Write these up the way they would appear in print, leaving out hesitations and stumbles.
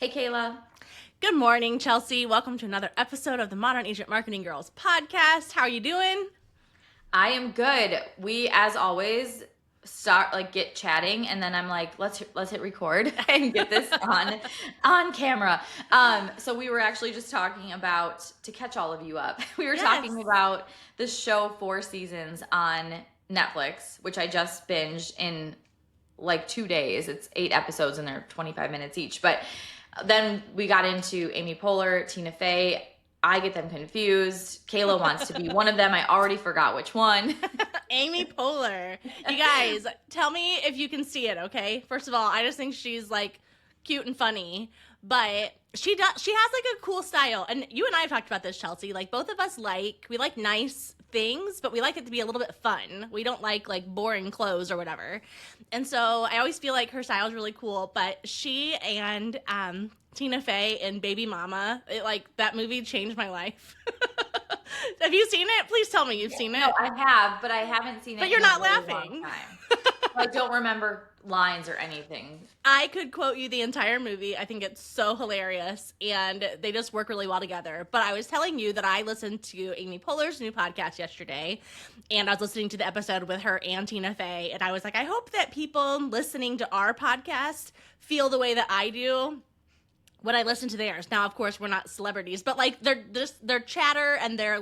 Hey, Kayla. Good morning, Chelsea. Welcome to another episode of the Modern Agent Marketing Girls podcast. How are you doing? I am good. We, as always, get chatting, and then I'm like, let's hit record and get this on camera. So we were actually just talking about, to catch all of you up, we were talking about the show Four Seasons on Netflix, which I just binged in like 2 days. It's 8 episodes and they're 25 minutes each. But then we got into Amy Poehler, Tina Fey. I get them confused. Kayla wants to be one of them. I already forgot which one. Amy Poehler. You guys, tell me if you can see it, okay? First of all, I just think she's like cute and funny, but she has like a cool style. And you and I have talked about this, Chelsea. Like both of us we like nice things, but we like it to be a little bit fun. We don't like boring clothes or whatever. And so I always feel like her style is really cool, but she and Tina Fey and Baby Mama, that movie changed my life. Have you seen it? Please tell me you've seen it. No, I have, but I haven't seen it. But you're not really laughing. I don't remember lines or anything. I could quote you the entire movie. I think it's so hilarious, and they just work really well together. But I was telling you that I listened to Amy Poehler's new podcast yesterday, and I was listening to the episode with her and Tina Fey, and I was like, I hope that people listening to our podcast feel the way that I do when I listen to theirs. Now, of course, we're not celebrities, but their chatter and their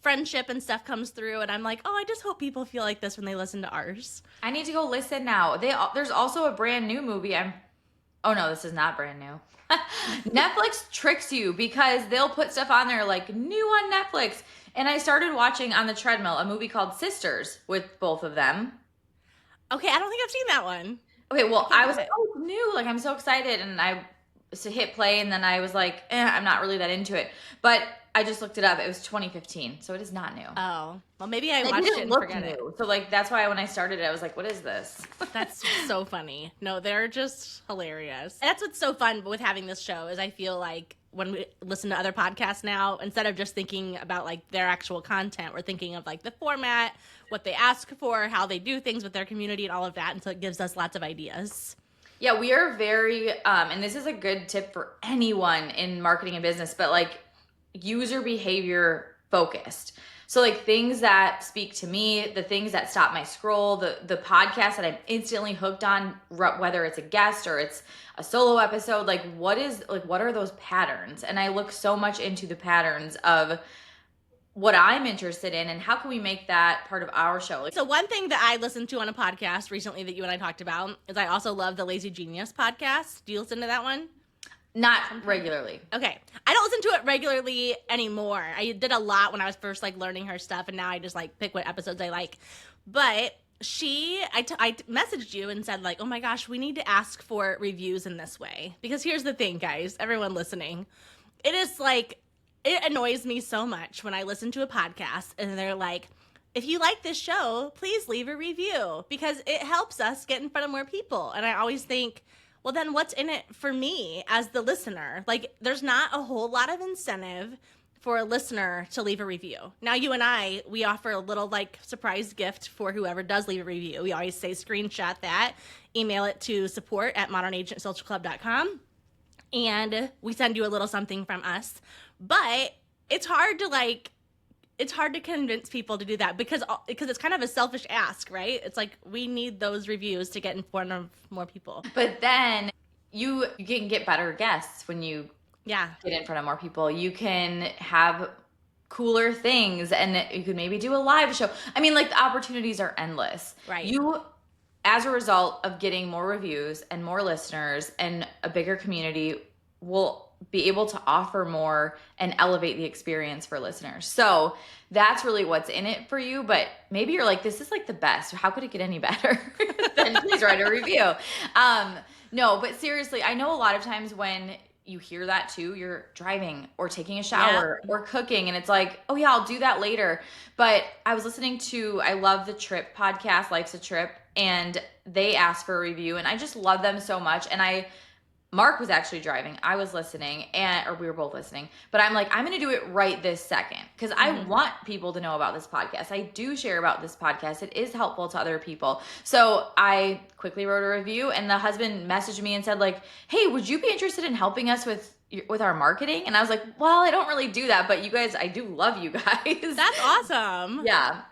friendship and stuff comes through, and I'm like, oh, I just hope people feel like this when they listen to ours. I need to go listen now. There's also a brand new movie. Oh no, this is not brand new. Netflix tricks you because they'll put stuff on there like new on Netflix. And I started watching on the treadmill a movie called Sisters with both of them. Okay, I don't think I've seen that one. Okay, well, I was like, oh, it's new. Like, I'm so excited. And I to hit play, and then I was like, I'm not really that into it. But I just looked it up. It was 2015, so it is not new. Oh, well, maybe I watched it and forget it. So that's why when I started it, I was like, what is this? That's so funny. No, they're just hilarious. And that's what's so fun with having this show is I feel like when we listen to other podcasts now, instead of just thinking about their actual content, we're thinking of the format, what they ask for, how they do things with their community and all of that. And so it gives us lots of ideas. Yeah, we are very, and this is a good tip for anyone in marketing and business, but user behavior focused. So things that speak to me, the things that stop my scroll, the podcast that I'm instantly hooked on, whether it's a guest or it's a solo episode, what are those patterns? And I look so much into the patterns of what I'm interested in and how can we make that part of our show. So one thing that I listened to on a podcast recently that you and I talked about is I also love the Lazy Genius podcast. Do you listen to that one? Not regularly. Okay. I don't listen to it regularly anymore. I did a lot when I was first learning her stuff, and now I just pick what episodes I like. But I messaged you and said oh my gosh, we need to ask for reviews in this way. Because here's the thing, guys, everyone listening. It is it annoys me so much when I listen to a podcast and they're like, if you like this show, please leave a review because it helps us get in front of more people. And I always think, well, then what's in it for me as the listener? There's not a whole lot of incentive for a listener to leave a review. Now, you and I, we offer a little surprise gift for whoever does leave a review. We always say screenshot that, email it to support@modernagentsocialclub.com, and we send you a little something from us. But it's hard to convince people to do that because it's kind of a selfish ask, right? It's we need those reviews to get in front of more people. But then you can get better guests when you get in front of more people. You can have cooler things and you could maybe do a live show. I mean, the opportunities are endless. Right. You, as a result of getting more reviews and more listeners and a bigger community, will be able to offer more and elevate the experience for listeners. So that's really what's in it for you. But maybe you're this is the best. How could it get any better? Then please write a review. No, but seriously, I know a lot of times when you hear that too, you're driving or taking a shower or cooking and it's oh yeah, I'll do that later. But I was listening to, I love the Trip podcast, Life's a Trip, and they asked for a review and I just love them so much. And I Mark was actually driving. I was listening, or we were both listening. But I'm like, I'm going to do it right this second because I want people to know about this podcast. I do share about this podcast. It is helpful to other people. So I quickly wrote a review, and the husband messaged me and said, like, hey, would you be interested in helping us with our marketing? And I was like, well, I don't really do that, but you guys, I do love you guys. That's awesome. Yeah.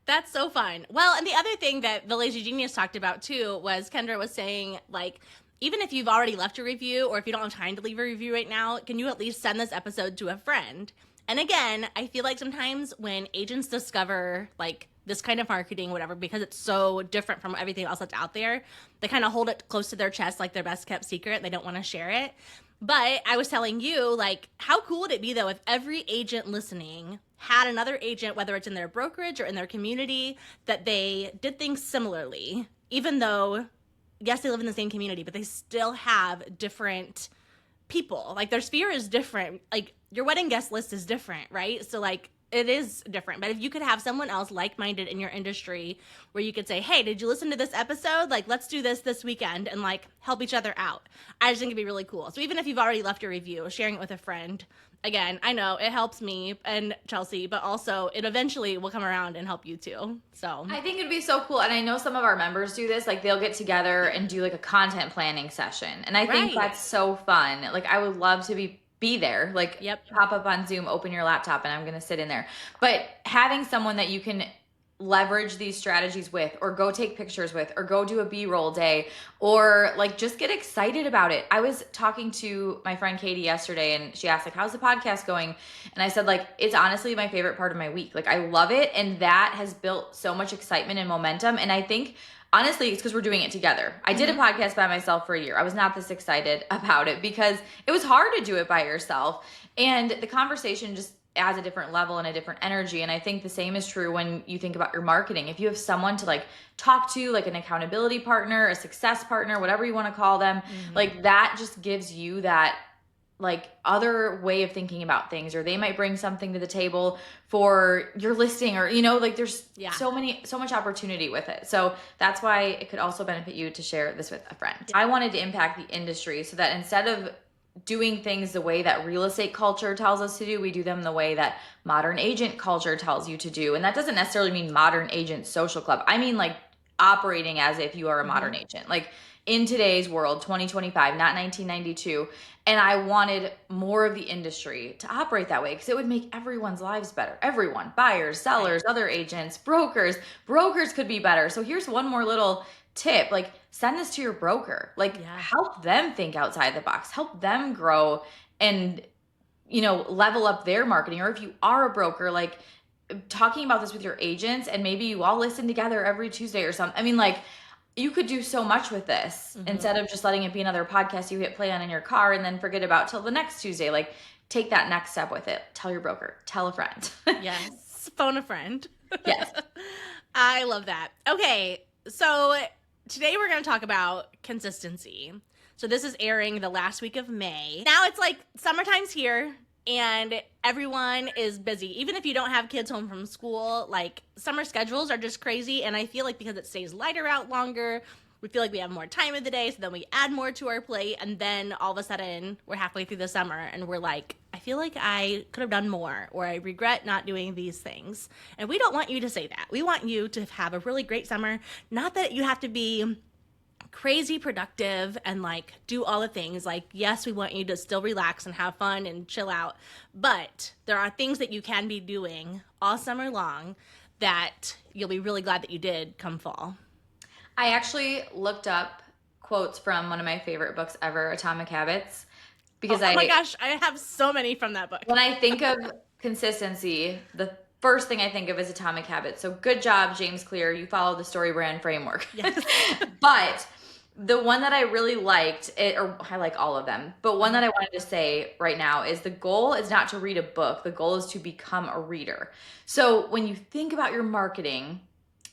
That's so fun. Well, and the other thing that the Lazy Genius talked about too was Kendra was saying, like, even if you've already left a review or if you don't have time to leave a review right now, can you at least send this episode to a friend? And again, I feel like sometimes when agents discover like this kind of marketing, whatever, because it's so different from everything else that's out there, they kind of hold it close to their chest like their best kept secret. They don't want to share it. But I was telling you, like, how cool would it be, though, if every agent listening had another agent, whether it's in their brokerage or in their community, that they did things similarly, even though, yes, they live in the same community, but they still have different people. Like, their sphere is different. Like, your wedding guest list is different, right? So, like, it is different. But if you could have someone else like-minded in your industry where you could say, hey, did you listen to this episode? Like, let's do this weekend and like help each other out. I just think it'd be really cool. So even if you've already left your review, sharing it with a friend, again, I know it helps me and Chelsea, but also it eventually will come around and help you too. So I think it'd be so cool. And I know some of our members do this, like they'll get together and do like a content planning session. And I think that's so fun. Like I would love to be there, like pop up on Zoom, open your laptop, and I'm going to sit in there. But having someone that you can leverage these strategies with, or go take pictures with, or go do a B-roll day, or like just get excited about it. I was talking to my friend Katie yesterday, and she asked like, how's the podcast going? And I said like, it's honestly my favorite part of my week. Like I love it. And that has built so much excitement and momentum. And I think honestly, it's because we're doing it together. I did a podcast by myself for a year. I was not this excited about it because it was hard to do it by yourself. And the conversation just adds a different level and a different energy. And I think the same is true when you think about your marketing. If you have someone to like talk to, like an accountability partner, a success partner, whatever you want to call them, like that just gives you that like other way of thinking about things, or they might bring something to the table for your listing, or, you know, like there's so much opportunity with it. So that's why it could also benefit you to share this with a friend. I wanted to impact the industry so that instead of doing things the way that real estate culture tells us to do, we do them the way that modern agent culture tells you to do. And that doesn't necessarily mean modern agent social club. I mean like operating as if you are a modern agent, like in today's world, 2025, not 1992. And I wanted more of the industry to operate that way because it would make everyone's lives better. Everyone, buyers, sellers, other agents, brokers could be better. So here's one more little tip, like send this to your broker, like help them think outside the box, help them grow and, you know, level up their marketing. Or if you are a broker, like talking about this with your agents, and maybe you all listen together every Tuesday or something. I mean, like you could do so much with this instead of just letting it be another podcast you hit play on in your car and then forget about till the next Tuesday. Like take that next step with it. Tell your broker, tell a friend. Yes. Phone a friend. Yes. I love that. Okay. So today we're going to talk about consistency. So this is airing the last week of May. Now it's like summertime's here and everyone is busy. Even if you don't have kids home from school, like summer schedules are just crazy. And I feel like because it stays lighter out longer, we feel like we have more time of the day. So then we add more to our plate. And then all of a sudden we're halfway through the summer and we're like, I feel like I could have done more, or I regret not doing these things. And we don't want you to say that. We want you to have a really great summer. Not that you have to be crazy productive and like do all the things. Like, yes, we want you to still relax and have fun and chill out, but there are things that you can be doing all summer long that you'll be really glad that you did come fall. I actually looked up quotes from one of my favorite books ever, Atomic Habits, because oh my gosh, I have so many from that book. When I think of consistency, the first thing I think of is Atomic Habits. So good job, James Clear. You follow the story brand framework. Yes. But the one that I really liked, or I like all of them, but one that I wanted to say right now is the goal is not to read a book. The goal is to become a reader. So when you think about your marketing,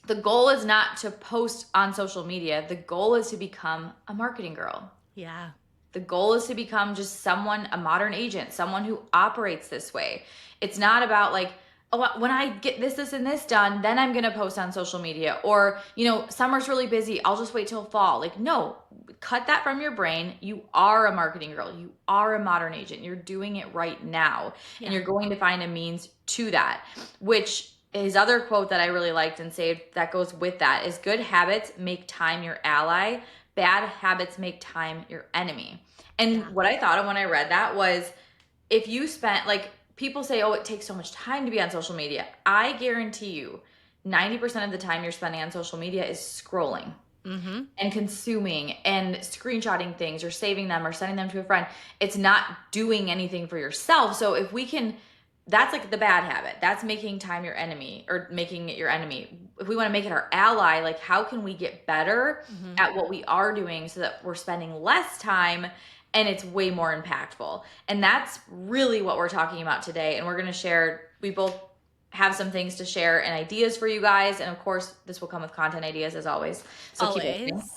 the goal is not to post on social media. The goal is to become a marketing girl. Yeah. The goal is to become just someone, a modern agent, someone who operates this way. It's not about like oh, when I get this, and this done, then I'm going to post on social media. Or, summer's really busy. I'll just wait till fall. Like, no, cut that from your brain. You are a marketing girl. You are a modern agent. You're doing it right now. And Yeah. you're going to find a means to that, which his other quote that I really liked and saved that goes with that is good habits make time your ally. Bad habits make time your enemy. And Yeah. what I thought of when I read that was, if you spent, like, people say, oh, it takes so much time to be on social media. I guarantee you 90% of the time you're spending on social media is scrolling Mm-hmm. and consuming and screenshotting things or saving them or sending them to a friend. It's not doing anything for yourself. So if we can, that's like the bad habit. That's making time your enemy, or making it your enemy. If we want to make it our ally, like, how can we get better Mm-hmm. at what we are doing so that we're spending less time and it's way more impactful? And that's really what we're talking about today. And we're going to share, we both have some things to share and ideas for you guys. And of course, this will come with content ideas as always. So keep listening. Always.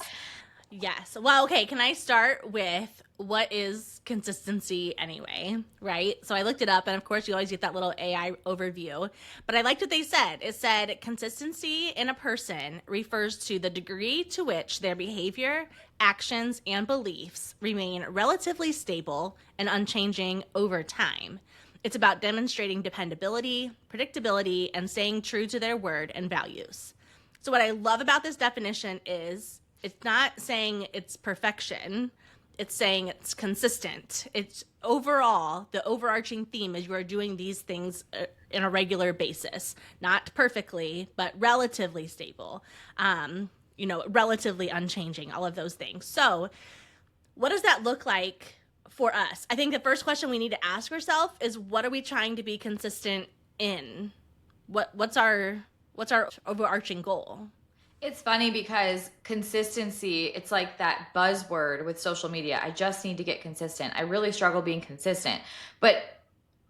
Yes. Well, okay. Can I start with what is consistency anyway? Right. So I looked it up, and of course, you always get that little AI overview. But I liked what they said. It said consistency in a person refers to the degree to which their behavior, actions, and beliefs remain relatively stable and unchanging over time. It's about demonstrating dependability, predictability, and staying true to their word and values. So, what I love about this definition is it's not saying it's perfection, it's saying it's consistent. It's overall, the overarching theme is you are doing these things in a regular basis, not perfectly, but relatively stable, relatively unchanging, all of those things. So, what does that look like for us? I think the first question we need to ask ourselves is, what are we trying to be consistent in? What's our overarching goal? It's funny because consistency, it's like that buzzword with social media. I just need to get consistent. I really struggle being consistent. But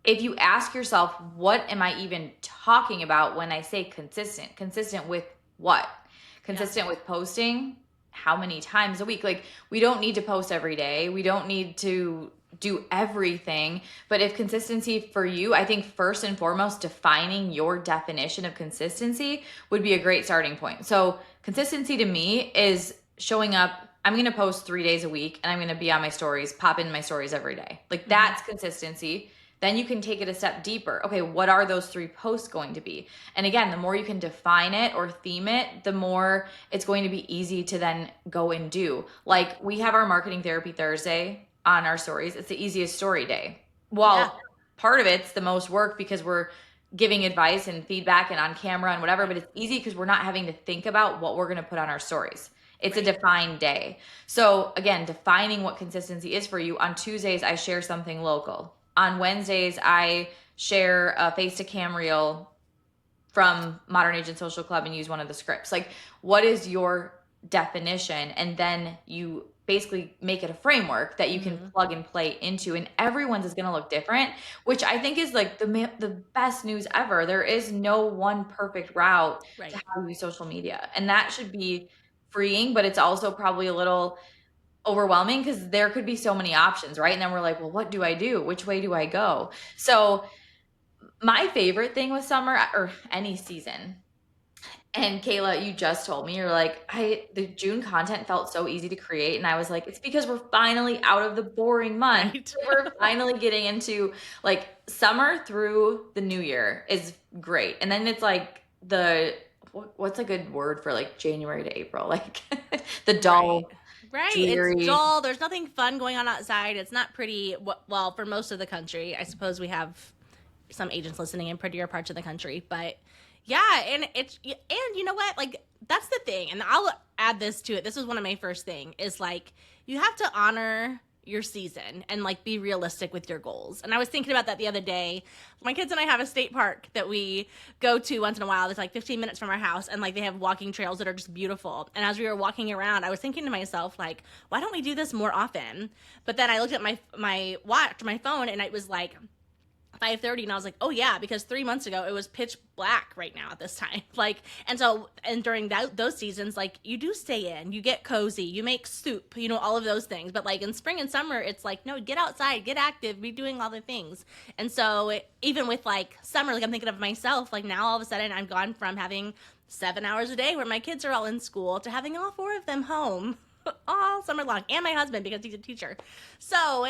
if you ask yourself, what am I even talking about when I say consistent? Consistent with what? Yeah. Consistent with posting how many times a week? Like, we don't need to post every day. We don't need to do everything. But if consistency for you, I think first and foremost, defining your definition of consistency would be a great starting point. So consistency to me is showing up. I'm going to post 3 days a week, and I'm going to be on my stories, pop in my stories every day. Like, that's consistency. Then you can take it a step deeper. Okay, what are those 3 posts going to be? And again, the more you can define it or theme it, the more it's going to be easy to then go and do. Like, we have our marketing therapy Thursday on our stories. It's the easiest story day. Yeah. Well, part of it's the most work because we're giving advice and feedback and on camera and whatever, but it's easy because we're not having to think about what we're going to put on our stories. It's a defined day. So again, defining what consistency is for you. On Tuesdays, I share something local. On Wednesdays, I share a face to cam reel from Modern Agent Social Club and use one of the scripts. Like, what is your definition? And then you basically make it a framework that you can plug and play into, and everyone's is going to look different, which I think is like the best news ever. There is no one perfect route to Right. how to use social media, and that should be freeing, but it's also probably a little overwhelming because there could be so many options, right? And then we're like, well, what do I do? Which way do I go? So my favorite thing with summer or any season, and Kayla, you just told me, you're like, the June content felt so easy to create. And I was like, it's because we're finally out of the boring month. Right. We're finally getting into, like, summer through the new year is great. And then it's like what's a good word for like January to April? Like the dull, Right. It's dreary. dull. There's nothing fun going on outside. It's not pretty. Well, for most of the country, I suppose we have some agents listening in prettier parts of the country, but yeah, and you know what? Like, that's the thing, and I'll add this to it. This was one of my first thing is, like, you have to honor your season and, like, be realistic with your goals. And I was thinking about that the other day. My kids and I have a state park that we go to once in a while. It's like 15 minutes from our house, and, like, they have walking trails that are just beautiful. And as we were walking around, I was thinking to myself, like, why don't we do this more often? But then I looked at my watch, my phone, and it was like 5:30, and I was like, oh yeah, because 3 months ago it was pitch black right now at this time. Like, and during those seasons, like, you do stay in, you get cozy, you make soup, all of those things. But like in spring and summer, it's like, no, get outside, get active, be doing all the things. And so even with like summer, like I'm thinking of myself, like now all of a sudden I'm gone from having 7 hours a day where my kids are all in school to having all 4 of them home all summer long, and my husband because he's a teacher. So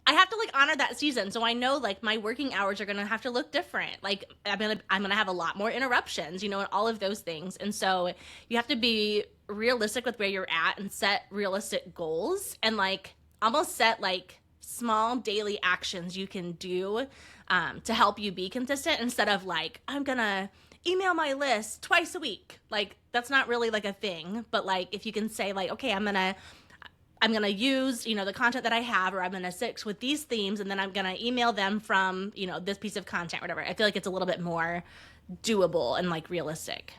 I have to like honor that season. So I know like my working hours are gonna have to look different. Like I'm gonna have a lot more interruptions, and all of those things. And so you have to be realistic with where you're at and set realistic goals, and like almost set like small daily actions you can do to help you be consistent, instead of like, I'm gonna email my list twice a week. Like that's not really like a thing. But like if you can say like, okay, I'm gonna use, the content that I have, or I'm going to stick with these themes, and then I'm going to email them from, this piece of content, whatever. I feel like it's a little bit more doable and like realistic.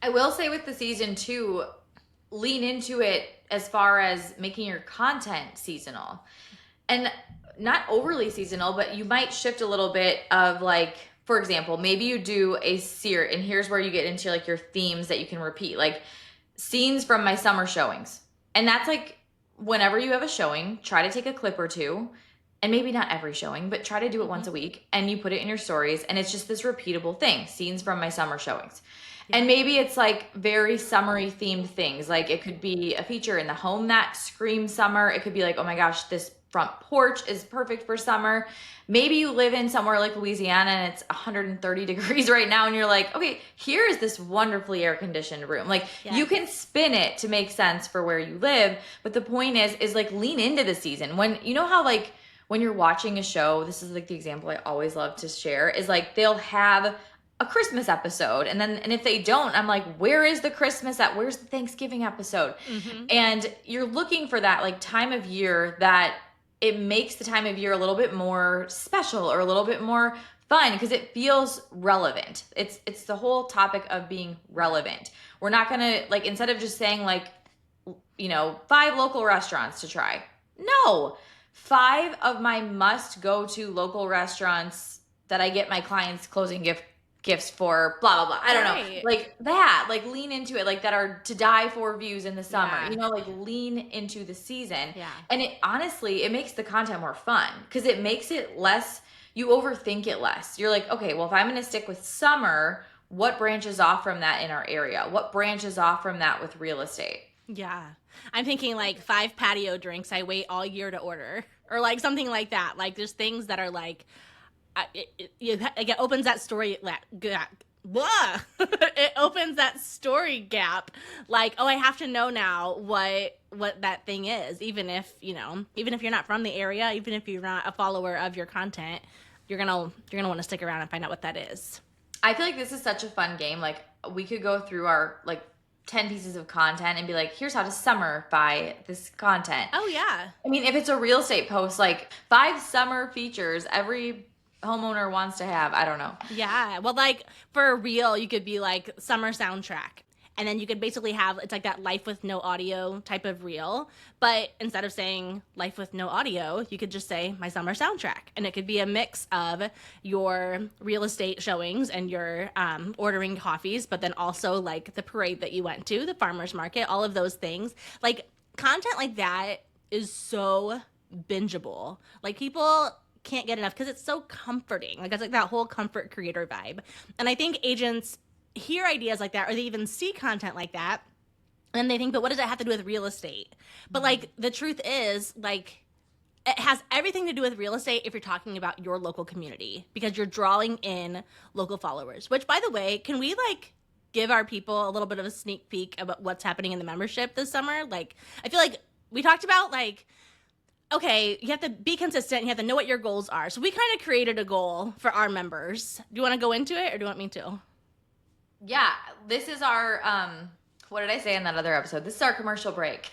I will say with the season too, lean into it as far as making your content seasonal. And not overly seasonal, but you might shift a little bit of like, for example, maybe you do a series, and here's where you get into like your themes that you can repeat, like scenes from my summer showings. And that's like, whenever you have a showing, try to take a clip or two, and maybe not every showing, but try to do it once a week, and you put it in your stories, and it's just this repeatable thing, scenes from my summer showings. Yeah. And maybe it's like very summery themed things. Like it could be a feature in the home that screams summer. It could be like, oh my gosh, this front porch is perfect for summer. Maybe you live in somewhere like Louisiana and it's 130 degrees right now, and you're like, okay, here is this wonderfully air conditioned room. Like you can spin it to make sense for where you live. But the point is like lean into the season. When how like when you're watching a show, this is like the example I always love to share, is like they'll have a Christmas episode, and if they don't, I'm like, where's the Thanksgiving episode? Mm-hmm. And you're looking for that like time of year that it makes the time of year a little bit more special or a little bit more fun, because it feels relevant. It's the whole topic of being relevant. We're not gonna, like, instead of just saying like, 5 local restaurants to try. No, 5 of my must go to local restaurants that I get my clients closing gifts for, blah, blah, blah. I don't know. Like that, like lean into it, like that are to die for views in the summer, like lean into the season. Yeah. And it honestly, it makes the content more fun, because it makes it less, you overthink it less. You're like, okay, well, if I'm going to stick with summer, what branches off from that in our area? What branches off from that with real estate? Yeah. I'm thinking like 5 patio drinks I wait all year to order, or like something like that. Like there's things that are like, it opens that story gap. It opens that story gap. Like, oh, I have to know now what that thing is, even if you're not from the area, even if you're not a follower of your content, you're gonna want to stick around and find out what that is. I feel like this is such a fun game. Like we could go through our like 10 pieces of content and be like, here's how to summerify this content. Oh yeah. I mean, if it's a real estate post, like 5 summer features every homeowner wants to have. I don't know. Yeah. Well, like for a reel, you could be like summer soundtrack. And then you could basically have, it's like that life with no audio type of reel. But instead of saying life with no audio, you could just say my summer soundtrack. And it could be a mix of your real estate showings and your ordering coffees, but then also like the parade that you went to, the farmer's market, all of those things. Like content like that is so bingeable. Like people can't get enough because it's so comforting. Like it's like that whole comfort creator vibe. And I think agents hear ideas like that, or they even see content like that, and they think, but what does it have to do with real estate? But like the truth is, like it has everything to do with real estate if you're talking about your local community, because you're drawing in local followers. Which, by the way, can we like give our people a little bit of a sneak peek about what's happening in the membership this summer? Like I feel like we talked about like, okay, you have to be consistent, you have to know what your goals are. So we kind of created a goal for our members. Do you want to go into it, or do you want me to? Yeah, this is our, what did I say in that other episode? This is our commercial break.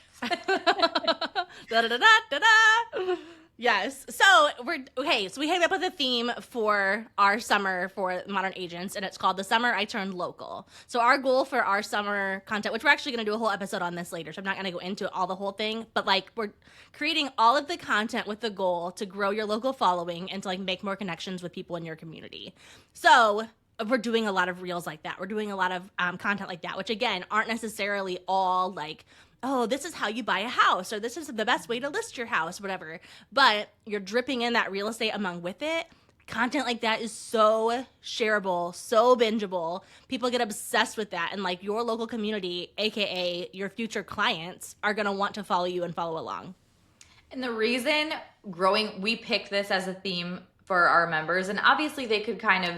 Da-da-da-da-da-da. Yes. So so we came up with a theme for our summer for Modern Agents, and it's called The Summer I Turned Local. So our goal for our summer content, which we're actually going to do a whole episode on this later, so I'm not going to go into all the whole thing, but like we're creating all of the content with the goal to grow your local following and to like make more connections with people in your community. So we're doing a lot of reels like that. We're doing a lot of content like that, which again aren't necessarily all like, oh, this is how you buy a house, or this is the best way to list your house, whatever. But you're dripping in that real estate among with it. Content like that is so shareable, so bingeable. People get obsessed with that. And like your local community, AKA your future clients, are going to want to follow you and follow along. And the reason we picked this as a theme for our members, and obviously they could kind of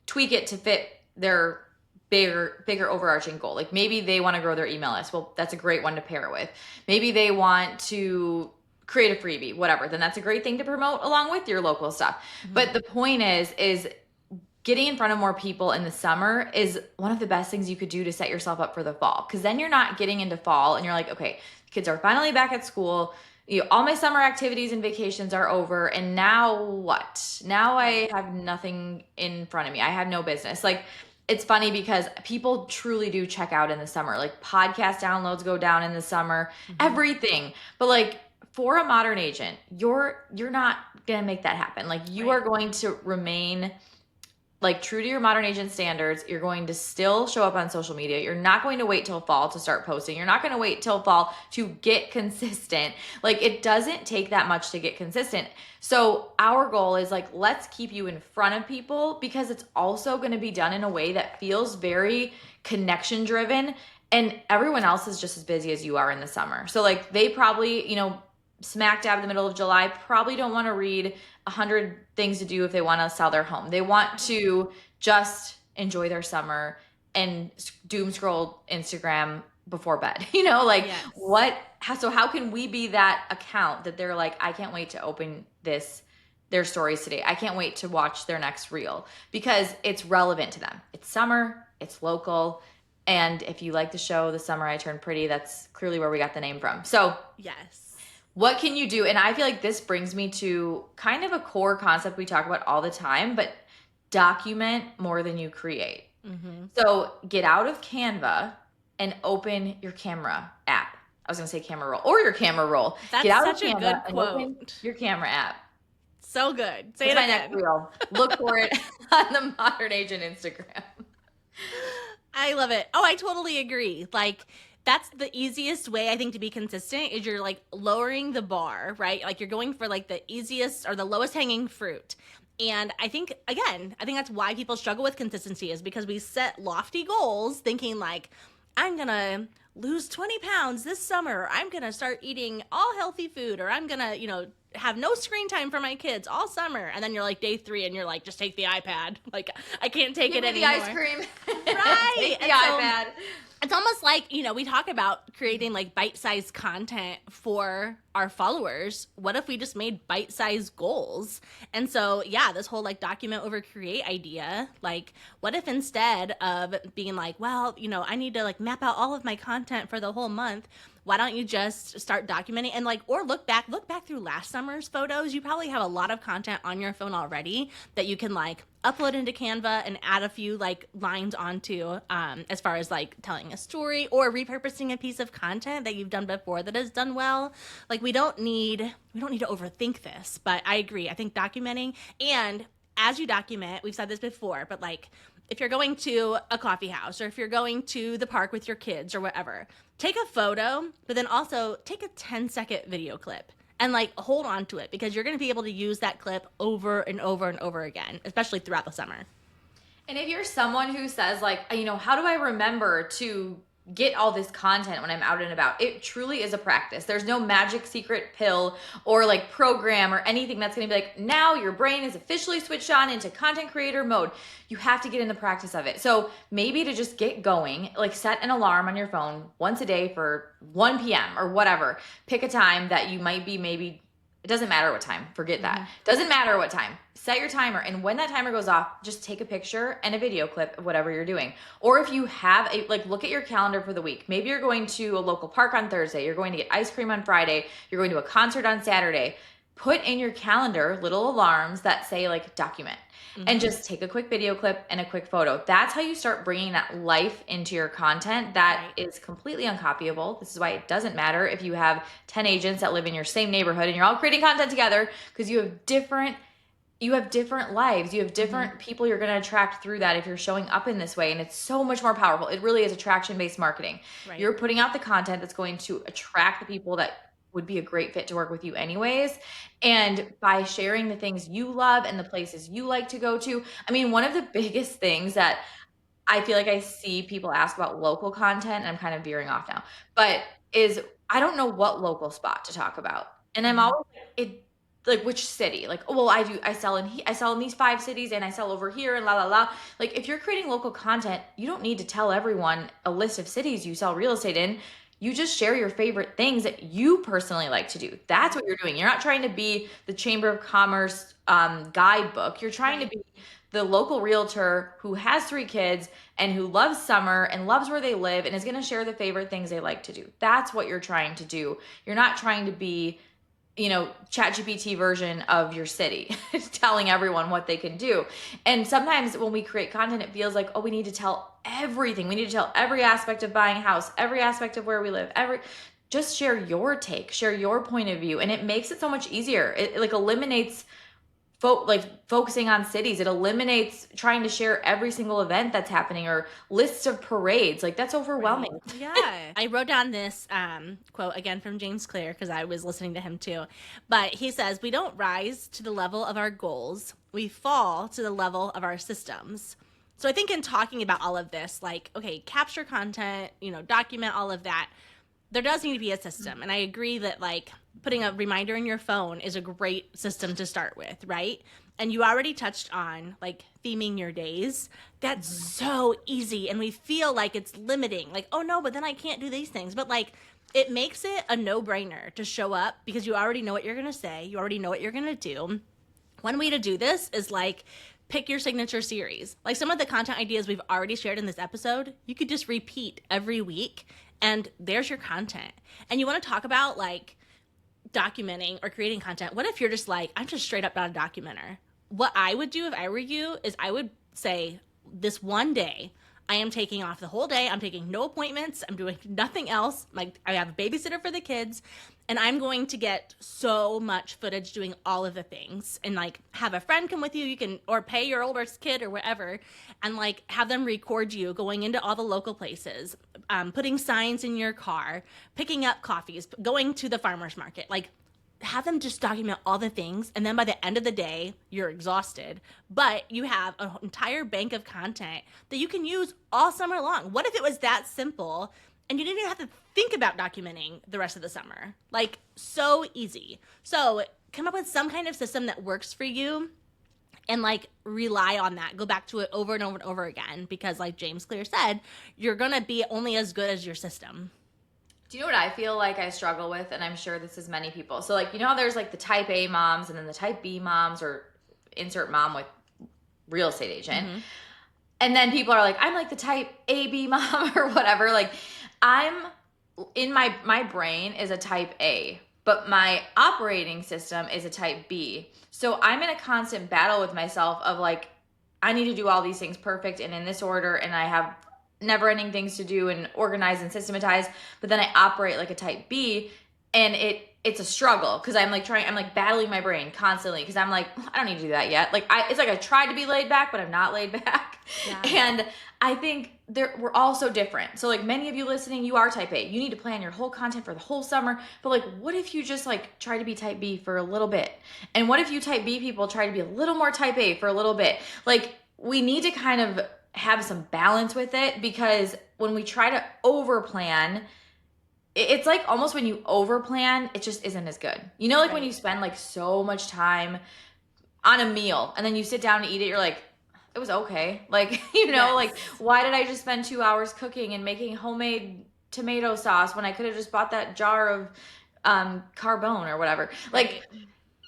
tweak it to fit their bigger overarching goal. Like maybe they want to grow their email list. Well, that's a great one to pair it with. Maybe they want to create a freebie, whatever. Then that's a great thing to promote along with your local stuff. Mm-hmm. But the point is getting in front of more people in the summer is one of the best things you could do to set yourself up for the fall. Because then you're not getting into fall and you're like, okay, kids are finally back at school. All my summer activities and vacations are over. And now what? Now I have nothing in front of me. I have no business. Like, it's funny because people truly do check out in the summer. Like podcast downloads go down in the summer, everything. But like for a modern agent, you're not going to make that happen. Like you are going to remain like true to your modern agent standards. You're going to still show up on social media. You're not going to wait till fall to start posting. You're not going to wait till fall to get consistent. Like it doesn't take that much to get consistent. So our goal is like, let's keep you in front of people because it's also going to be done in a way that feels very connection driven, and everyone else is just as busy as you are in the summer. So like they probably, smack dab in the middle of July, probably don't want to read 100 things to do if they want to sell their home. They want to just enjoy their summer and doom scroll Instagram before bed. Yes. So how can we be that account that they're like, I can't wait to open their stories today. I can't wait to watch their next reel because it's relevant to them. It's summer, it's local. And if you like the show, The Summer I Turned Pretty, that's clearly where we got the name from. So yes. What can you do? And I feel like this brings me to kind of a core concept we talk about all the time, but document more than you create. Mm-hmm. So get out of Canva and open your camera app. I was going to say camera roll or your camera roll. That's get out such of Canva a good and quote. open your camera app. So good. Say That's it my again. next reel. Look for it on the Modern Agent Instagram. I love it. Oh, I totally agree. Like, that's the easiest way, I think, to be consistent is you're like lowering the bar, right? Like you're going for like the easiest or the lowest hanging fruit. And I think that's why people struggle with consistency is because we set lofty goals thinking like, I'm going to lose 20 pounds this summer. I'm going to start eating all healthy food, or I'm going to, have no screen time for my kids all summer. And then you're like day 3 and you're like, just take the iPad. Like I can't take it anymore. The ice cream. Right. Take the iPad. It's almost like, we talk about creating like bite-sized content for our followers. What if we just made bite-sized goals? And so, yeah, this whole like document over create idea, like what if instead of being like, well, I need to like map out all of my content for the whole month, why don't you just start documenting and like, or look back through last summer's photos. You probably have a lot of content on your phone already that you can like upload into Canva and add a few like lines onto as far as like telling a story or repurposing a piece of content that you've done before that has done well. Like we don't need to overthink this, but I agree. I think documenting, and as you document, we've said this before, but like if you're going to a coffee house or if you're going to the park with your kids or whatever, take a photo, but then also take a 10-second video clip and like hold on to it because you're going to be able to use that clip over and over and over again, especially throughout the summer. And if you're someone who says like, how do I remember to get all this content when I'm out and about? It truly is a practice. There's no magic secret pill or like program or anything that's going to be like, now your brain is officially switched on into content creator mode. You have to get in the practice of it. So maybe to just get going, like set an alarm on your phone once a day for 1 p.m. or whatever. Pick a time that you might be maybe, it doesn't matter what time. Forget that. Doesn't matter what time. Set your timer, and when that timer goes off, just take a picture and a video clip of whatever you're doing. Or if you have look at your calendar for the week. Maybe you're going to a local park on Thursday. You're going to get ice cream on Friday. You're going to a concert on Saturday. put in your calendar little alarms that say like document, and Mm-hmm. just take a quick video clip and a quick photo. That's how you start bringing that life into your content that Right. is completely uncopyable. This is why it doesn't matter if you have 10 agents that live in your same neighborhood and you're all creating content together, because you have different lives. You have Mm-hmm. different people you're going to attract through that if you're showing up in this way. And it's so much more powerful. It really is attraction-based marketing. Right. You're putting out the content that's going to attract the people that would be a great fit to work with you anyways. And by sharing the things you love and the places you like to go to, I mean, one of the biggest things that I feel like I see people ask about local content, and I'm kind of veering off now, but is I don't know what local spot to talk about. And I'm Mm-hmm. always like which city? Like, oh, well, I sell in these 5 cities and I sell over here and la la la. Like if you're creating local content, you don't need to tell everyone a list of cities you sell real estate in. You just share your favorite things that you personally like to do. That's Right. what you're doing. You're not trying to be the Chamber of Commerce guidebook. You're trying to Right. be the local realtor who has 3 kids and who loves summer and loves where they live and is going to share the favorite things they like to do. That's what you're trying to do. You're not trying to be, ChatGPT version of your city, telling everyone what they can do. And sometimes when we create content, it feels like, oh, we need to tell everything. We need to tell every aspect of buying a house, every aspect of where we live, just share your take, share your point of view. And it makes it so much easier. It like eliminates focusing on cities. It eliminates trying to share every single event that's happening or lists of parades. Like that's Right. overwhelming. Yeah. I wrote down this quote again from James Clear because I was listening to him too. But he says, "We don't rise to the level of our goals, we fall to the level of our systems." So I think in talking about all of this, like, okay, capture content, document all of that, there does need to be a system. And I agree that like putting a reminder in your phone is a great system to start with, right? And you already touched on like theming your days. That's so easy. And we feel like it's limiting. Like, oh no, but then I can't do these things. But like, it makes it a no brainer to show up because you already know what you're going to say. You already know what you're going to do. One way to do this is like pick your signature series. Like some of the content ideas we've already shared in this episode, you could just repeat every week and there's your content. And you want to talk about like documenting or creating content. What if you're just like, I'm just straight up not a documenter? What I would do if I were you is I would say, this one day, I am taking off the whole day. I'm taking no appointments. I'm doing nothing else. Like I have a babysitter for the kids, and I'm going to get so much footage doing all of the things, and like have a friend come with you. You can or pay your oldest kid or whatever, and like have them record you going into all the local places, putting signs in your car, picking up coffees, going to the farmers market, like have them just document all the things, and then by the end of the day you're exhausted, but you have an entire bank of content that you can use all summer long. What if it was that simple and you didn't even have to think about documenting the rest of the summer? Like, so easy. So come up with some kind of system that works for you and like rely on that. Go back to it over and over and over again, because like James Clear said, you're gonna be only as good as your system. Do you know what I feel like I struggle with? And I'm sure this is many people. So, like, how there's like the type A moms and then the type B moms, or insert mom with real estate agent. Mm-hmm. And then people are like, I'm like the type AB mom or whatever. Like, I'm in my brain is a type A, but my operating system is a type B. So I'm in a constant battle with myself of like, I need to do all these things perfect and in this order, and I have never ending things to do and organize and systematize. But then I operate like a type B, and it's a struggle because I'm like battling my brain constantly because I'm like, I don't need to do that yet. Like it's like I tried to be laid back, but I'm not laid back. Yeah. And I think we're all so different. So like many of you listening, you are type A. You need to plan your whole content for the whole summer. But like, what if you just like try to be type B for a little bit? And what if you type B people try to be a little more type A for a little bit? Like we need to kind of have some balance with it, because when we try to over plan, it's like almost when you over plan, it just isn't as good. Like when you spend like so much time on a meal and then you sit down to eat it, you're like, it was okay. Like, Yes. like why did I just spend 2 hours cooking and making homemade tomato sauce when I could have just bought that jar of carbone or whatever? Like, Right.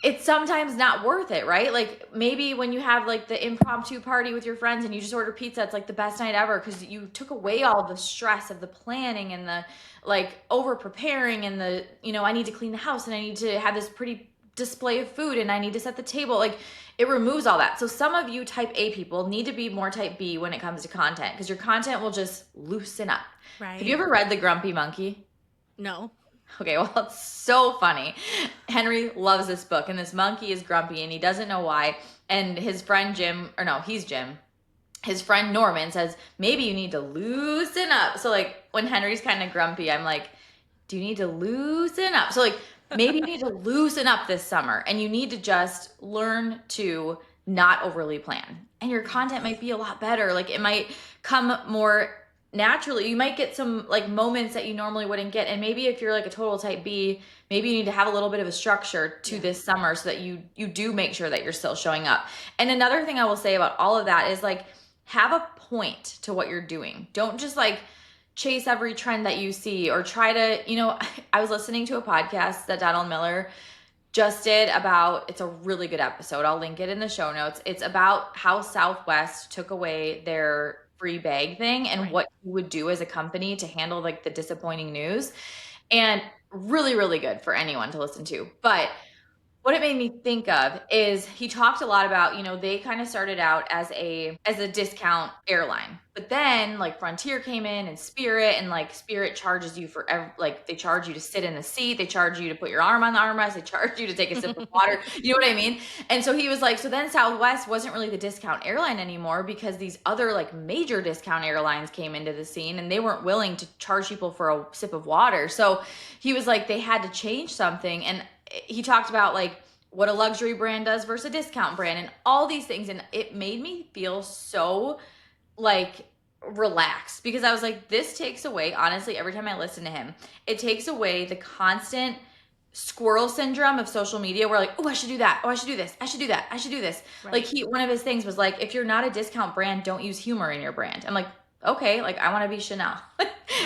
it's sometimes not worth it, right? Like maybe when you have like the impromptu party with your friends and you just order pizza, it's like the best night ever because you took away all the stress of the planning and the like over preparing and the, I need to clean the house and I need to have this pretty display of food and I need to set the table. Like it removes all that. So some of you type A people need to be more type B when it comes to content because your content will just loosen up. Right. Have you ever read The Grumpy Monkey? No. Okay, well, it's so funny. Henry loves this book, and this monkey is grumpy, and he doesn't know why. And his friend Jim, or no, he's Jim. His friend Norman says, maybe you need to loosen up. So, like, when Henry's kind of grumpy, I'm like, do you need to loosen up? So, like, maybe you need to loosen up this summer, and you need to just learn to not overly plan. And your content might be a lot better. Like, it might come more naturally. You might get some like moments that you normally wouldn't get, and maybe if you're like a total type B, maybe you need to have a little bit of a structure to this summer so that you do make sure that you're still showing up. And another thing I will say about all of that is like have a point to what you're doing. Don't just like chase every trend that you see or try to, I was listening to a podcast that Donald Miller just did about, it's a really good episode. I'll link it in the show notes. It's about how Southwest took away their free bag thing and what you would do as a company to handle like the disappointing news. And really, really good for anyone to listen to. But what it made me think of is he talked a lot about, they kind of started out as a discount airline. But then like Frontier came in and like Spirit charges you for like they charge you to sit in the seat, they charge you to put your arm on the armrest, they charge you to take a sip of water. You know what I mean? And so he was like, so then Southwest wasn't really the discount airline anymore because these other like major discount airlines came into the scene and they weren't willing to charge people for a sip of water. So he was like, they had to change something. And he talked about like what a luxury brand does versus a discount brand and all these things. And it made me feel so like relaxed because I was like, this takes away, honestly, every time I listen to him, it takes away the constant squirrel syndrome of social media where like, oh, I should do that. Oh, I should do this. I should do that. I should do this. Right. Like one of his things was like, if you're not a discount brand, don't use humor in your brand. I'm like, okay, like I want to be Chanel.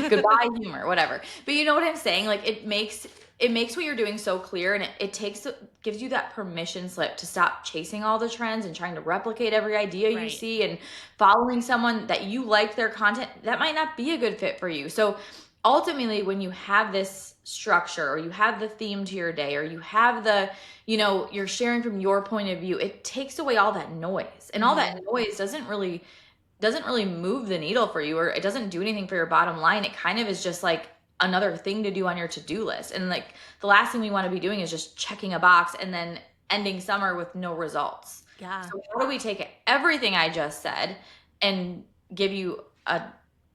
Goodbye humor, whatever. But you know what I'm saying? Like it makes what you're doing so clear, and it gives you that permission slip to stop chasing all the trends and trying to replicate every idea you see and following someone that you like their content that might not be a good fit for you. So ultimately, when you have this structure or you have the theme to your day or you have the, you're sharing from your point of view, it takes away all that noise. And all that noise doesn't really move the needle for you, or it doesn't do anything for your bottom line. It kind of is just like another thing to do on your to-do list. And like the last thing we want to be doing is just checking a box and then ending summer with no results. Yeah. So how do we take everything I just said and give you a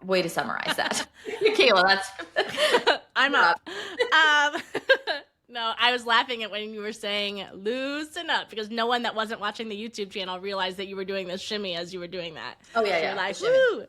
way to summarize that? Kayla, that's I'm up. No, I was laughing at when you were saying loosen up because no one that wasn't watching the YouTube channel realized that you were doing this shimmy as you were doing that. Oh yeah, yeah. Like, woo.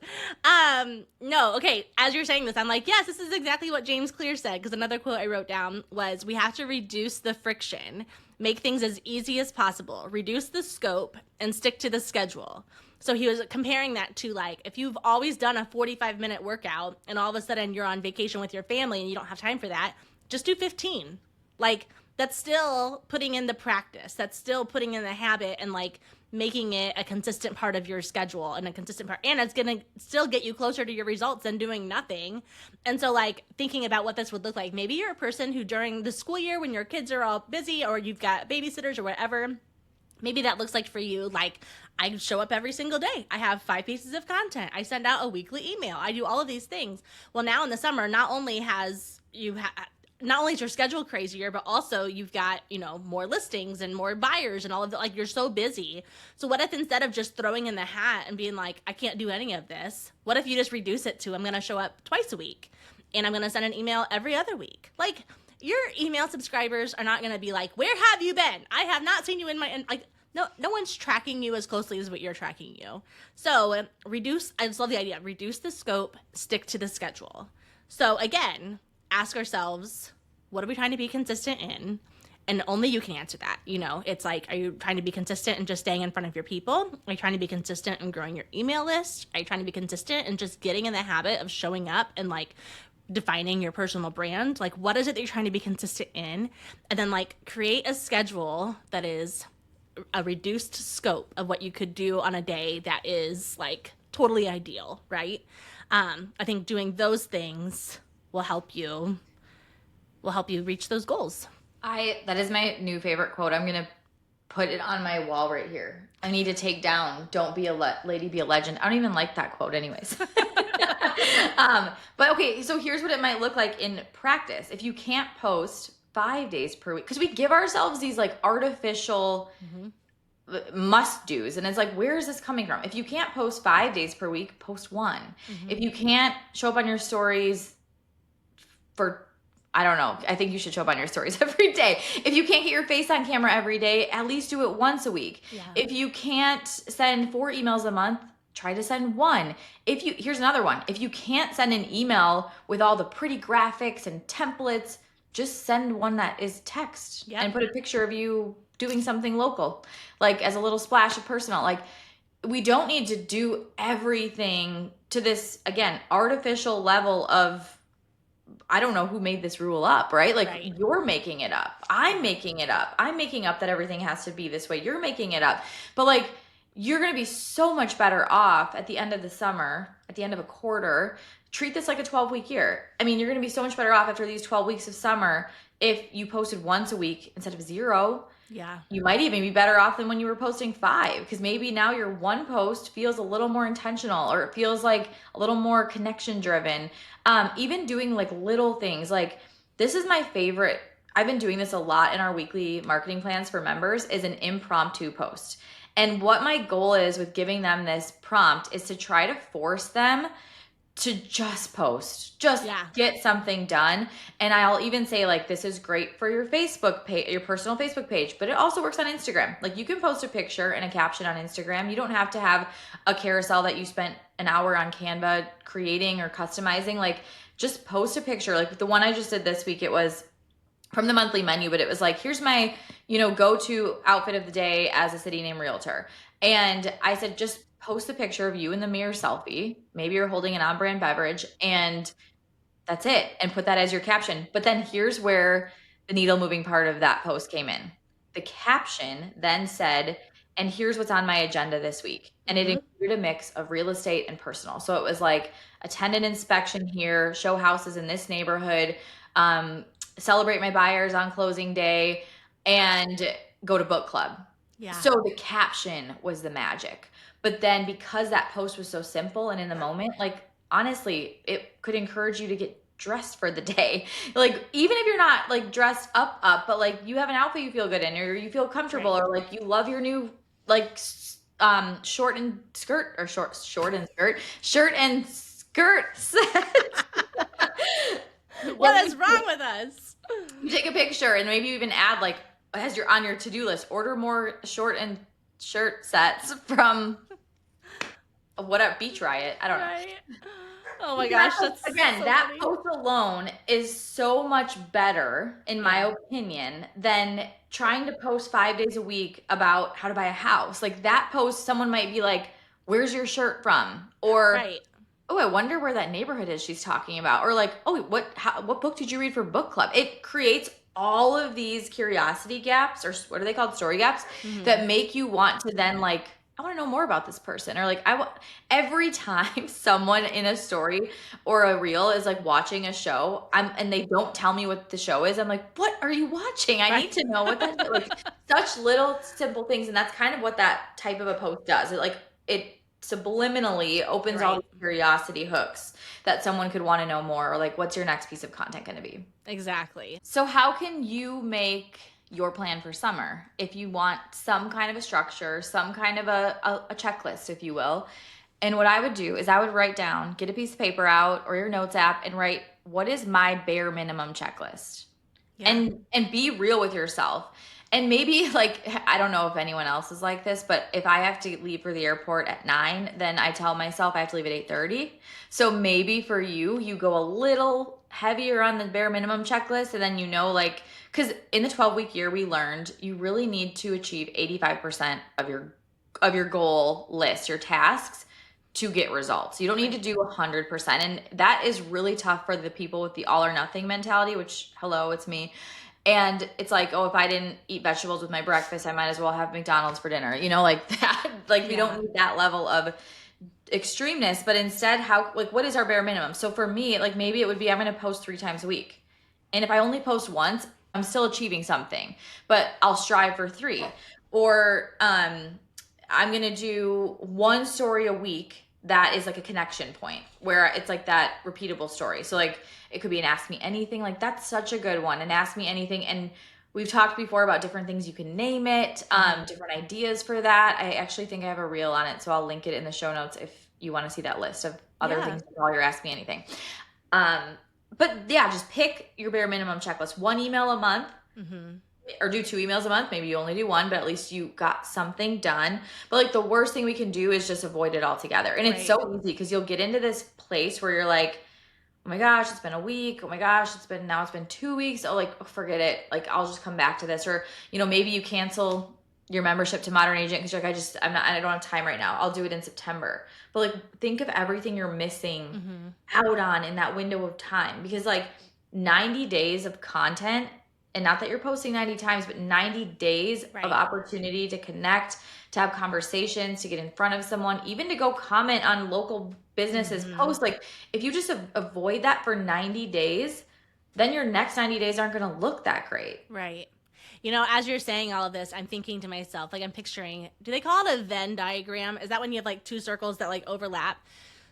No, okay. As you're saying this, I'm like, yes, this is exactly what James Clear said. Because another quote I wrote down was, we have to reduce the friction, make things as easy as possible, reduce the scope, and stick to the schedule. So he was comparing that to like, if you've always done a 45-minute workout and all of a sudden you're on vacation with your family and you don't have time for that, just do 15. Like, that's still putting in the practice. That's still putting in the habit and, like, making it a consistent part of your schedule and a consistent part. And it's going to still get you closer to your results than doing nothing. And so, like, thinking about what this would look like. Maybe you're a person who during the school year when your kids are all busy or you've got babysitters or whatever, maybe that looks like for you, like, I show up every single day. I have 5 pieces of content. I send out a weekly email. I do all of these things. Well, now in the summer, not only is your schedule crazier, but also you've got, more listings and more buyers and all of that. Like, you're so busy. So what if instead of just throwing in the hat and being like, I can't do any of this, what if you just reduce it to, I'm going to show up twice a week and I'm going to send an email every other week? Like, your email subscribers are not going to be like, where have you been? I have not seen you in my, like, no one's tracking you as closely as what you're tracking you. So I just love the idea, reduce the scope, stick to the schedule. So again, ask ourselves, what are we trying to be consistent in? And only you can answer that. It's like, are you trying to be consistent in just staying in front of your people? Are you trying to be consistent in growing your email list? Are you trying to be consistent in just getting in the habit of showing up and like defining your personal brand? Like, what is it that you're trying to be consistent in? And then like create a schedule that is a reduced scope of what you could do on a day that is like totally ideal, right? I think doing those things will help you reach those goals. That is my new favorite quote. I'm gonna put it on my wall right here. I need to take down, don't be a lady, be a legend. I don't even like that quote anyways. But okay, so here's what it might look like in practice. If you can't post 5 days per week, because we give ourselves these like artificial must do's, and it's like, where is this coming from? If you can't post 5 days per week, post one. If you can't show up on your stories for, I don't know, I think you should show up on your stories every day. If you can't get your face on camera every day, at least do it once a week. Yeah. If you can't send 4 emails a month, try to send one. Here's another one. If you can't send an email with all the pretty graphics and templates, just send one that is text and put a picture of you doing something local, like as a little splash of personal. Like, we don't need to do everything to this, again, artificial level of, I don't know who made this rule up, right? Like, you're making it up. I'm making it up. I'm making up that everything has to be this way. You're making it up. But like, you're going to be so much better off at the end of the summer, at the end of a quarter. Treat this like a 12-week year. I mean, you're going to be so much better off after these 12 weeks of summer if you posted once a week instead of 0. Yeah. You might even be better off than when you were posting 5, because maybe now your one post feels a little more intentional, or it feels like a little more connection driven. Even doing like little things, like, this is my favorite. I've been doing this a lot in our weekly marketing plans for members, is an impromptu post. And what my goal is with giving them this prompt is to try to force them to just post, get something done. And I'll even say, like, this is great for your Facebook page, your personal Facebook page, but it also works on Instagram. Like, you can post a picture and a caption on Instagram. You don't have to have a carousel that you spent an hour on Canva creating or customizing. Like, just post a picture. Like the one I just did this week, it was from the monthly menu, but it was like, here's my, go-to outfit of the day as a city name realtor. And I said, just post a picture of you in the mirror selfie. Maybe you're holding an on-brand beverage, and that's it. And put that as your caption. But then here's where the needle moving part of that post came in. The caption then said, and here's what's on my agenda this week. And it included a mix of real estate and personal. So it was like, attend an inspection here, show houses in this neighborhood, celebrate my buyers on closing day, and go to book club. Yeah. So the caption was the magic. But then, because that post was so simple and in the moment, like, honestly, it could encourage you to get dressed for the day. Like, even if you're not like dressed up, but like you have an outfit you feel good in, or you feel comfortable, or like you love your new like shirt and skirt set. What is wrong with us? You take a picture, and maybe you even add, like, as you're on your to-do list, order more short and shirt sets from whatever, Beach Riot. I don't know. Oh my gosh, that's again, so that funny. post alone is so much better, in my opinion, than trying to post 5 days a week about how to buy a house. Like, that post, someone might be like, where's your shirt from? Or, oh, I wonder where that neighborhood is she's talking about. Or like, oh, what book did you read for book club? It creates all of these curiosity gaps, or what are they called? Story gaps, that make you want to then, like, I want to know more about this person. Or like, every time someone in a story or a reel is like watching a show, and they don't tell me what the show is, I'm like, what are you watching? I need to know what that is. Like, such little simple things. And that's kind of what that type of a post does. It subliminally opens all the curiosity hooks that someone could want to know more, or like, what's your next piece of content going to be? Exactly. So how can you make your plan for summer if you want some kind of a structure, some kind of a checklist, if you will? And what I would do is I would write down, get a piece of paper out or your notes app, and write, what is my bare minimum checklist? And be real with yourself. And maybe, like, I don't know if anyone else is like this, but if I have to leave for the airport at 9, then I tell myself I have to leave at 8:30. So maybe for you go a little heavier on the bare minimum checklist, and then, like, because in the 12-week year, we learned you really need to achieve 85% of your goal list, your tasks, to get results. You don't need to do 100%. And that is really tough for the people with the all or nothing mentality, which, hello, it's me. And it's like, oh, if I didn't eat vegetables with my breakfast, I might as well have McDonald's for dinner, like that. Like, we don't need that level of extremeness, but instead, what is our bare minimum? So for me, like, maybe it would be, I'm going to post 3 times a week. And if I only post once, I'm still achieving something, but I'll strive for 3. Or I'm going to do one story a week that is like a connection point where it's like that repeatable story. So like it could be an ask me anything. Like that's such a good one. An ask me anything. And we've talked before about different things you can name it, different ideas for that. I actually think I have a reel on it, so I'll link it in the show notes if you want to see that list of other Yeah. things while you're Ask Me Anything. But yeah, just pick your bare minimum checklist. 1 email a month, or do 2 emails a month. Maybe you only do 1, but at least you got something done. But like the worst thing we can do is just avoid it altogether. And it's Right. so easy because you'll get into this place where you're like, oh my gosh, it's been a week. Oh my gosh, it's been 2 weeks. Oh, like, forget it. Like, I'll just come back to this. Or, maybe you cancel your membership to Modern Agent because you're like, I don't have time right now. I'll do it in September. But like, think of everything you're missing out on in that window of time, because like 90 days of content, and not that you're posting 90 times, but 90 days Right. of opportunity to connect, to have conversations, to get in front of someone, even to go comment on local businesses posts. Like if you just avoid that for 90 days, then your next 90 days aren't going to look that great. Right. As you're saying all of this, I'm thinking to myself, like I'm picturing, do they call it a Venn diagram? Is that when you have like 2 circles that like overlap?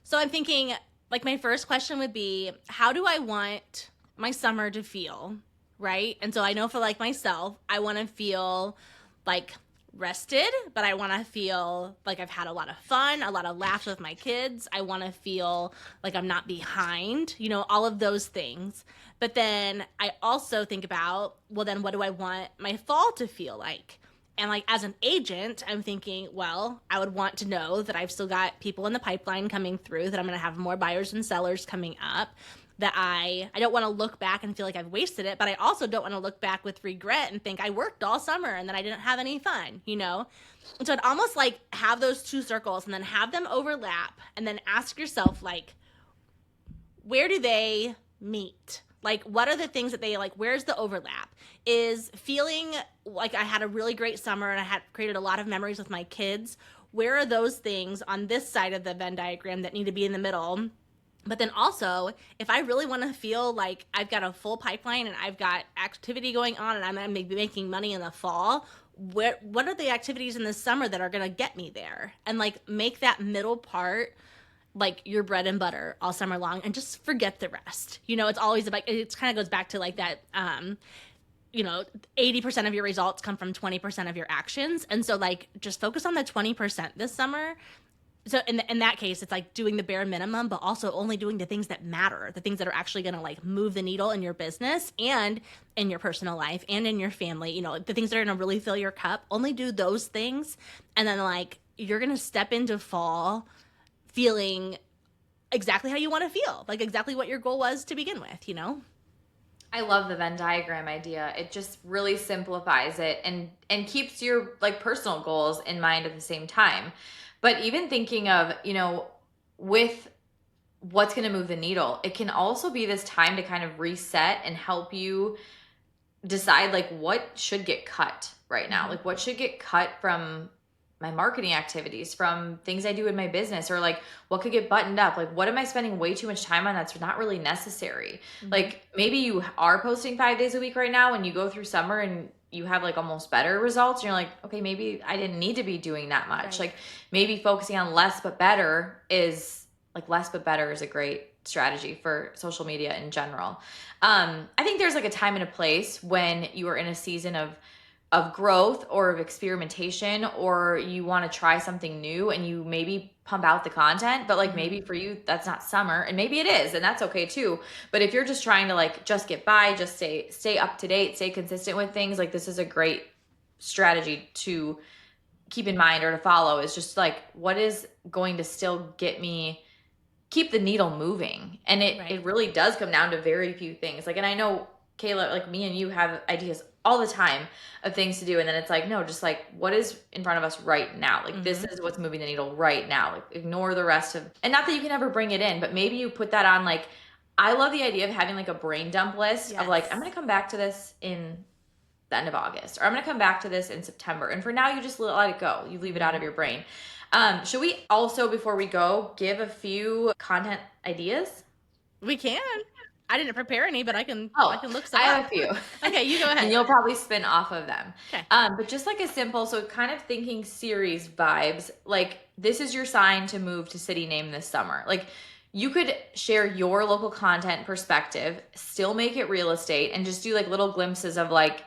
So I'm thinking, like my first question would be, how do I want my summer to feel? Right. And so I know for like myself, I want to feel like rested, but I want to feel like I've had a lot of fun, a lot of laughs with my kids. I want to feel like I'm not behind, all of those things. But then I also think about, well, then what do I want my fall to feel like? And like as an agent, I'm thinking, well, I would want to know that I've still got people in the pipeline coming through, that I'm going to have more buyers and sellers coming up, that I don't want to look back and feel like I've wasted it, but I also don't want to look back with regret and think I worked all summer and then I didn't have any fun, And so I'd almost like have those 2 circles and then have them overlap and then ask yourself, like, where do they meet? Like, what are the things that they like? Where's the overlap? Is feeling like I had a really great summer and I had created a lot of memories with my kids. Where are those things on this side of the Venn diagram that need to be in the middle? But then also, if I really want to feel like I've got a full pipeline and I've got activity going on and I'm going to be making money in the fall, what are the activities in the summer that are going to get me there? And like make that middle part like your bread and butter all summer long and just forget the rest. It's always about, it kind of goes back to like that, 80% of your results come from 20% of your actions. And so like just focus on the 20% this summer. So in that case, it's like doing the bare minimum, but also only doing the things that matter, the things that are actually going to like move the needle in your business and in your personal life and in your family, the things that are going to really fill your cup. Only do those things. And then like you're going to step into fall feeling exactly how you want to feel, like exactly what your goal was to begin with, I love the Venn diagram idea. It just really simplifies it and keeps your like personal goals in mind at the same time. But even thinking of, with what's going to move the needle, it can also be this time to kind of reset and help you decide like what should get cut right now. Like what should get cut from my marketing activities, from things I do in my business, or like what could get buttoned up. Like what am I spending way too much time on that's not really necessary? Like maybe you are posting 5 days a week right now and you go through summer and you have like almost better results and you're like, okay, maybe I didn't need to be doing that much. Right. Like maybe focusing on less but better is a great strategy for social media in general. I think there's like a time and a place when you are in a season of growth or of experimentation, or you want to try something new and you maybe pump out the content, but like maybe for you that's not summer, and maybe it is, and that's okay too. But if you're just trying to like just get by, just stay up to date, stay consistent with things, like this is a great strategy to keep in mind or to follow, is just like what is going to still keep the needle moving. And it really does come down to very few things. Like, and I know Kayla, like me and you have ideas all the time of things to do, and then it's like, no, just like what is in front of us right now, like this is what's moving the needle right now, like ignore the rest of, and not that you can never bring it in, but maybe you put that on. Like I love the idea of having like a brain dump list of like, I'm gonna come back to this in the end of August, or I'm gonna come back to this in September, and for now you just let it go, you leave it out of your brain. Should we also, before we go, give a few content ideas? We can. I didn't prepare any, but I can Oh, look I some have up. a few. Okay, you go And ahead. you'll probably spin off of them. Okay. But just like a simple, so kind of thinking series vibes, like this is your sign to move to city name this summer. Like you could share your local content perspective, still make it real estate, and just do like little glimpses of like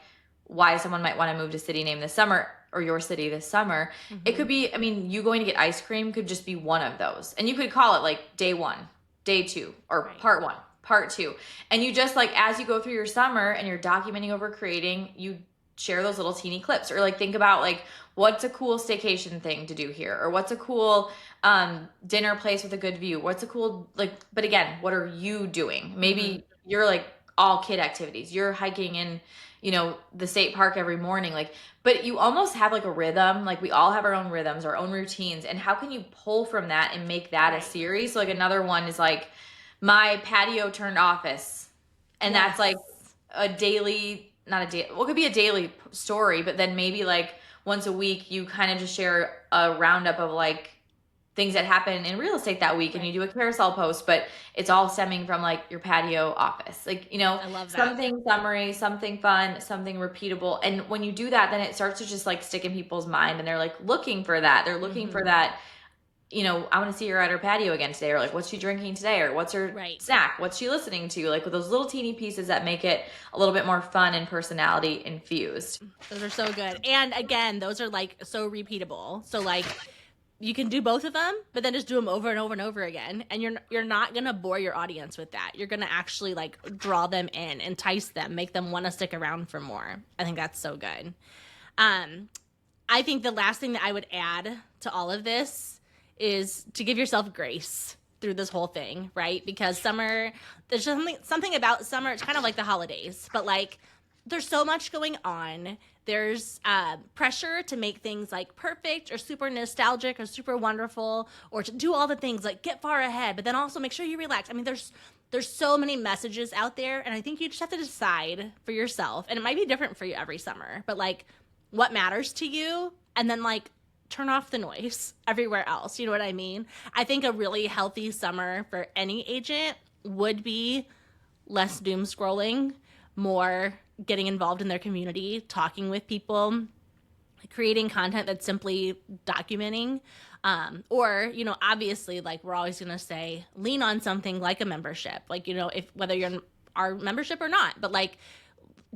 why someone might want to move to city name this summer or your city this summer. It Mm-hmm. could be, I mean, you going to get ice cream could just be one of those. And you could call it like day one, day two, or Right. part one, part two. And you just like, as you go through your summer and you're documenting over creating, you share those little teeny clips or like think about like, what's a cool staycation thing to do here? Or what's a cool dinner place with a good view? What's a cool, like, but again, what are you doing? Maybe Mm-hmm. you're like all kid activities. You're hiking in, you know, the state park every morning. Like, but you almost have like a rhythm. Like we all have our own rhythms, our own routines. And how can you pull from that and make that a Right. series? So like another one is like, my patio turned office, and that's like Yes. a daily, not a day, well, it could be a daily story, but then maybe like once a week you kind of just share a roundup of like things that happen in real estate that week, and you Right. do a carousel post, but it's all stemming from like your patio office, like, you know, I love that. something summary, something fun, something repeatable. And when you do that, then it starts to just like stick in people's mind, and they're like looking for that, they're looking for Mm-hmm. that, you know, I want to see her at her patio again today, or like, what's she drinking today, or what's her Right. snack, what's she listening to, like with those little teeny pieces that make it a little bit more fun and personality infused. Those are so good. And again, those are like so repeatable. So like you can do both of them, but then just do them over and over and over again. And you're not gonna bore your audience with that. You're gonna actually like draw them in, entice them, make them want to stick around for more. I think that's so good. Um, I think the last thing that I would add to all of this is to give yourself grace through this whole thing, right? Because summer, there's something about summer. It's kind of like the holidays, but like there's so much going on. There's pressure to make things like perfect or super nostalgic or super wonderful, or to do all the things like get far ahead, but then also make sure you relax. I mean, there's so many messages out there, and I think you just have to decide for yourself. And it might be different for you every summer, but like what matters to you, and then like turn off the noise everywhere else. You know what I mean? I think a really healthy summer for any agent would be less doom scrolling, more getting involved in their community, talking with people, creating content that's simply documenting. Or, you know, obviously, like we're always going to say, lean on something like a membership, like, you know, if whether you're in our membership or not, but like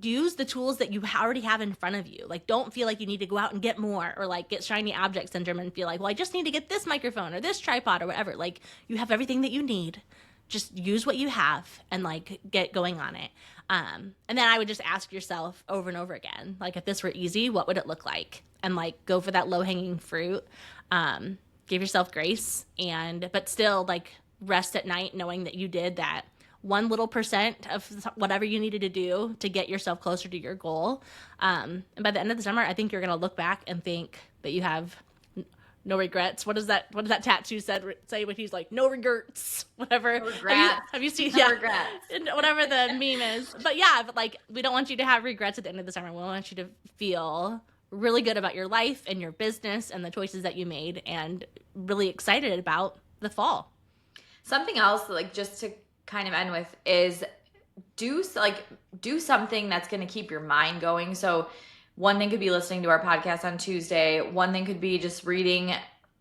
use the tools that you already have in front of you. Like, don't feel like you need to go out and get more, or like get shiny object syndrome and feel like, well, I just need to get this microphone or this tripod or whatever. Like, you have everything that you need. Just use what you have and like get going on it. And then I would just ask yourself over and over again, like, if this were easy, what would it look like? And like go for that low hanging fruit. Give yourself grace, but still like rest at night knowing that you did that one little percent of whatever you needed to do to get yourself closer to your goal. And by the end of the summer, I think you're going to look back and think that you have no regrets. What does that tattoo say when he's like, no regrets, whatever. No regrets. Have you seen, No yeah, regrets. whatever the meme is. But yeah, but like, we don't want you to have regrets at the end of the summer. We want you to feel really good about your life and your business and the choices that you made, and really excited about the fall. Something else, like just to kind of end with, is do something that's going to keep your mind going. So one thing could be listening to our podcast on Tuesday. One thing could be just reading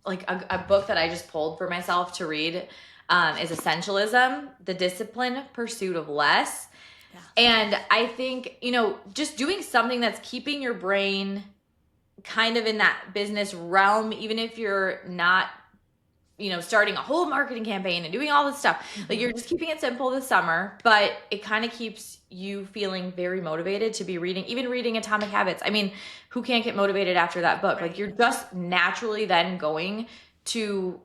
like a book that I just pulled for myself to read, is Essentialism, The Disciplined Pursuit of Less. Yeah. And I think, you know, just doing something that's keeping your brain kind of in that business realm, even if you're not, you know, starting a whole marketing campaign and doing all this stuff. Like, you're just keeping it simple this summer, but it kind of keeps you feeling very motivated to be reading, even reading Atomic Habits. I mean, who can't get motivated after that book? Right. Like, you're just naturally then going to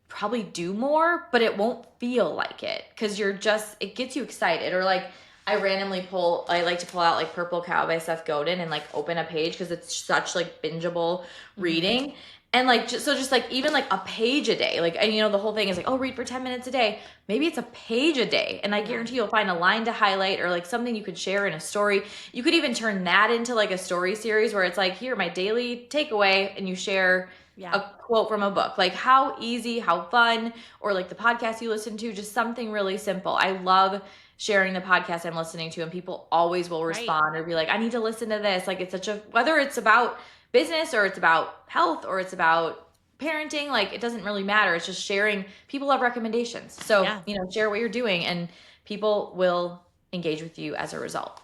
probably do more, but it won't feel like it because it gets you excited. Or like, I like to pull out like Purple Cow by Seth Godin and like open a page because it's such like bingeable reading. And like, just like even like a page a day, like, and you know, the whole thing is like, oh, read for 10 minutes a day. Maybe it's a page a day. And I guarantee you'll find a line to highlight or like something you could share in a story. You could even turn that into like a story series where it's like, here, my daily takeaway, and you share a quote from a book, like how easy, how fun, or like the podcast you listen to, just something really simple. I love sharing the podcast I'm listening to, and people always will respond or be like, I need to listen to this. Like, it's such a, whether it's about business or it's about health or it's about parenting, like it doesn't really matter. It's just sharing. People have recommendations. So, share what you're doing and people will engage with you as a result.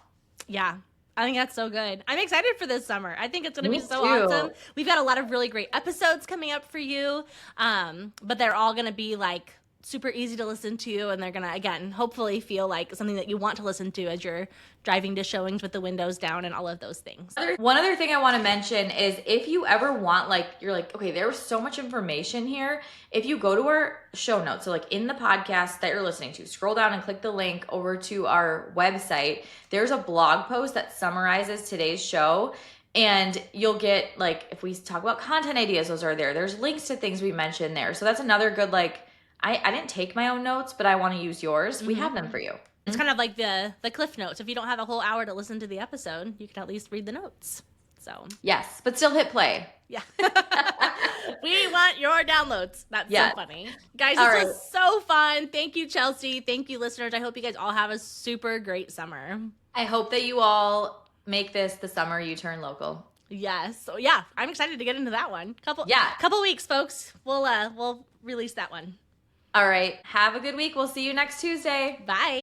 Yeah. I think that's so good. I'm excited for this summer. I think it's going to be so too. awesome. We've got a lot of really great episodes coming up for you. But they're all going to be like super easy to listen to, and they're going to, again, hopefully feel like something that you want to listen to as you're driving to showings with the windows down and all of those things. One other thing I want to mention is if you ever want, like, you're like, okay, there was so much information here. If you go to our show notes, so like in the podcast that you're listening to, scroll down and click the link over to our website. There's a blog post that summarizes today's show. And you'll get, like, if we talk about content ideas, those are there. There's links to things we mentioned there. So that's another good, like, I didn't take my own notes, but I want to use yours. We have them for you. It's kind of like the cliff notes. If you don't have a whole hour to listen to the episode, you can at least read the notes. So yes, but still hit play. Yeah. We want your downloads. That's so funny. Guys, this was so fun. Thank you, Chelsea. Thank you, listeners. I hope you guys all have a super great summer. I hope that you all make this the summer you turn local. Yes. So yeah, I'm excited to get into that one. Couple weeks, folks. We'll release that one. All right. Have a good week. We'll see you next Tuesday. Bye.